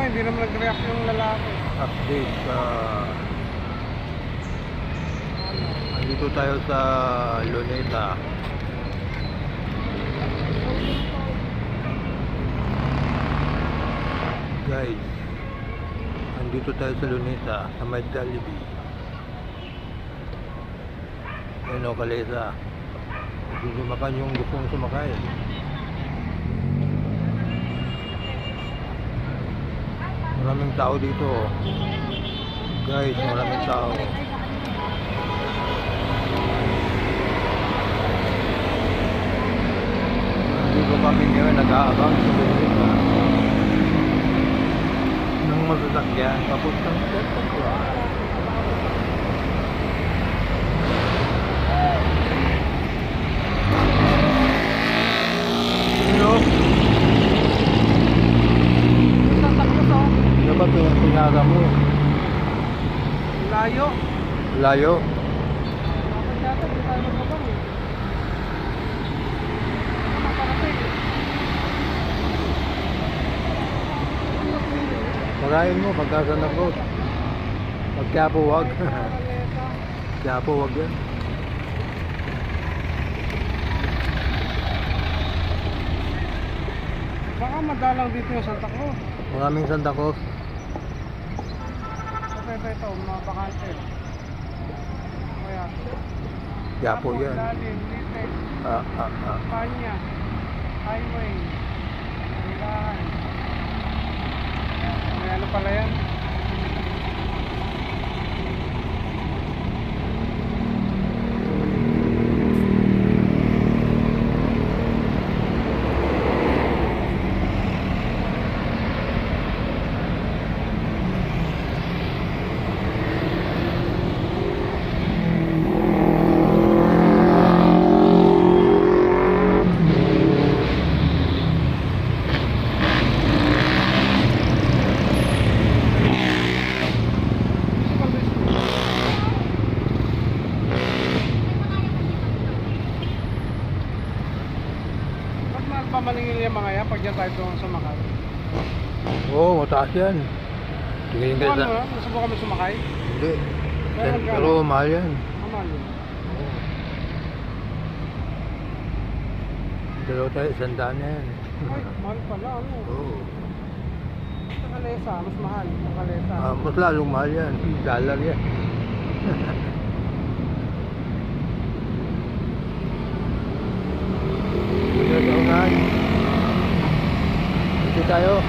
hindi naman nag-react yung lalaki. Update sa andito tayo sa Luneta. Guys, andito tayo sa Luneta sa may Jollibee. Ayun o, Kalesa. Sumakan yung gustong sumakay. Maraming tao dito. Guys, maraming tao. Dito kami ngayon nag-aabang sa Luneta ng masasakyan papuntang Santa Cruz. Dapat yung pinara mo. Layo. Layo. Dapat yata, hindi tayo magkabang eh. Parahin mo pagka Santa Cruz. Pag Quiapo wag. Quiapo wag yan. Baka madalang dito yung Santa Cruz. Maraming Santa Cruz. Ito, mga bakante. Kaya. Quiapo yan. Lalim, Litek, Panya, Highway, Kailangan. May ano pala yan? Pamalingin yung mga yan pag dyan tayo doon sumakay. Oo, mataas yan. Tingin ka Ano sa... mo, nasubukan mo sumakay? Hindi. Pero Pero mahal yan. Amal yun. Dalawa tayo, sandaan na yan. Ay, mahal pala ano. Oo. Sa Kalesa, mas mahal. Sa Kalesa. Mas lalong mahal yan. Dollar yan. Dito tayo.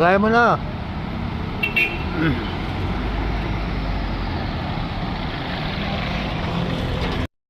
Kaya mo na.